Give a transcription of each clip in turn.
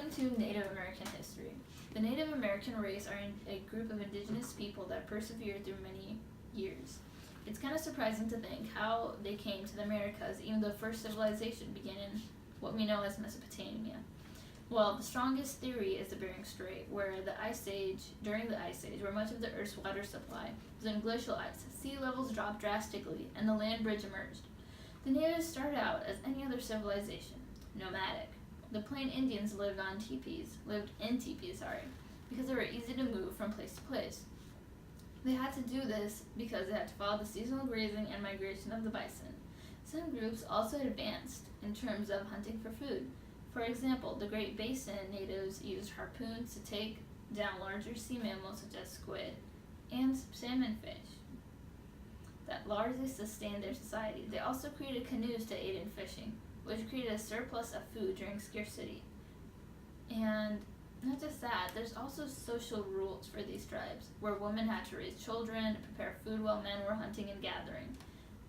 Welcome to Native American history. The Native American race are a group of indigenous people that persevered through many years. It's kind of surprising to think how they came to the Americas, even though the first civilization began in what we know as Mesopotamia. Well, the strongest theory is the Bering Strait, where during the Ice Age, where much of the Earth's water supply was in glacial ice, sea levels dropped drastically and the land bridge emerged. The natives started out as any other civilization, nomadic. The plain Indians lived in teepees, because they were easy to move from place to place. They had to do this because they had to follow the seasonal grazing and migration of the bison. Some groups also advanced in terms of hunting for food. For example, the Great Basin natives used harpoons to take down larger sea mammals such as squid and salmon fish that largely sustained their society. They also created canoes to aid in fishing, which created a surplus of food during scarcity. And not just that, there's also social rules for these tribes, where women had to raise children, prepare food while men were hunting and gathering.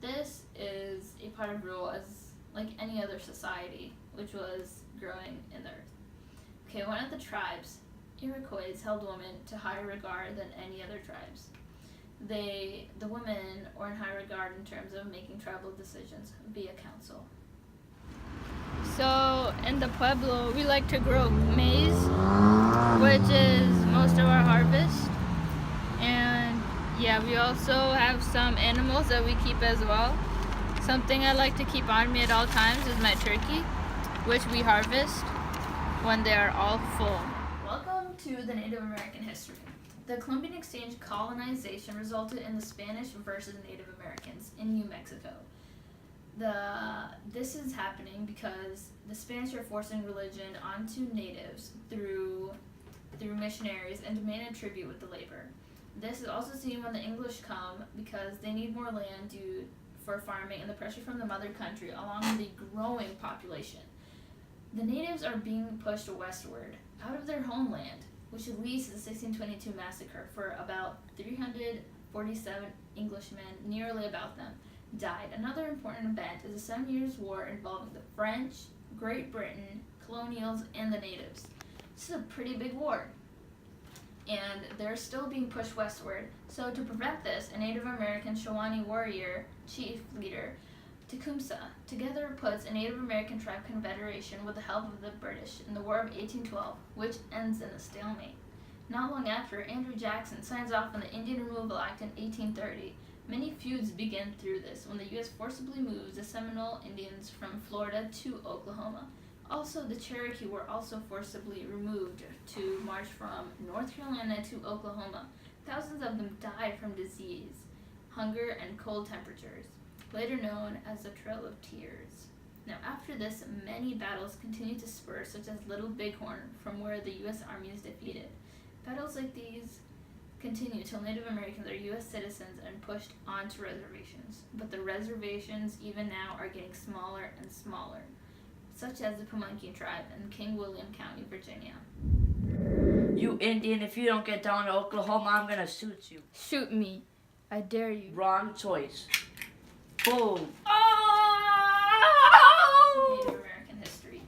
This is a part of rule as like any other society, which was growing in the earth. Okay, one of the tribes, Iroquois, held women to higher regard than any other tribes. The women were in high regard in terms of making tribal decisions via council. So in the Pueblo, we like to grow maize, which is most of our harvest. And yeah, we also have some animals that we keep as well. Something I like to keep on me at all times is my turkey, which we harvest when they are all full. Welcome to the Native American history. The Columbian Exchange colonization resulted in the Spanish versus Native Americans in New Mexico. This is happening because the Spanish are forcing religion onto natives through missionaries and demanded tribute with the labor. This is also seen when the English come because they need more land for farming and the pressure from the mother country along with the growing population. The natives are being pushed westward out of their homeland, which leads to the 1622 massacre, for about 347 Englishmen, nearly about them, died. Another important event is the 7 Years' War involving the French, Great Britain, colonials, and the natives. This is a pretty big war, and they're still being pushed westward. So to prevent this, a Native American Shawnee warrior chief leader, Tecumseh, together puts a Native American tribe confederation with the help of the British in the War of 1812, which ends in a stalemate. Not long after, Andrew Jackson signs off on the Indian Removal Act in 1830. Many feuds begin through this when the U.S. forcibly moves the Seminole Indians from Florida to Oklahoma. Also, the Cherokee were also forcibly removed to march from North Carolina to Oklahoma. Thousands of them died from disease, hunger, and cold temperatures, later known as the Trail of Tears. Now, after this, many battles continued to spur, such as Little Bighorn, from where the U.S. Army is defeated. Battles like these continue till Native Americans are U.S. citizens and pushed onto reservations. But the reservations, even now, are getting smaller and smaller, such as the Pamunkey tribe in King William County, Virginia. You Indian, if you don't get down to Oklahoma, I'm gonna shoot you. Shoot me. I dare you. Wrong choice. Boom. Native American history.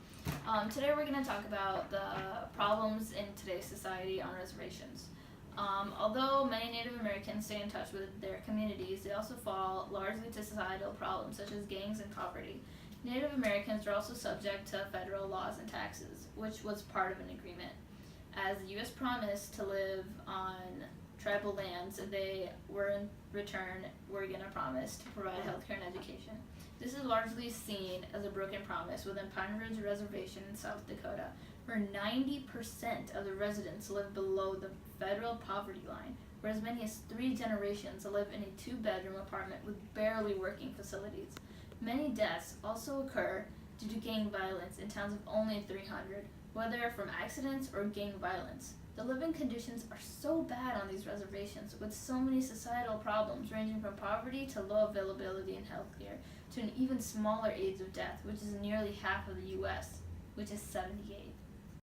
Today we're going to talk about the problems in today's society on reservations. Although many Native Americans stay in touch with their communities, they also fall largely to societal problems such as gangs and poverty. Native Americans are also subject to federal laws and taxes, which was part of an agreement. As the U.S. promised to live on tribal lands, they were in return going to promise to provide healthcare and education. This is largely seen as a broken promise within Pine Ridge Reservation in South Dakota, where 90% of the residents live below the federal poverty line, where as many as 3 generations live in a 2-bedroom apartment with barely working facilities. Many deaths also occur due to gang violence in towns of only 300, whether from accidents or gang violence. The living conditions are so bad on these reservations, with so many societal problems ranging from poverty to low availability in healthcare to an even smaller age of death, which is nearly half of the U.S., which is 78th.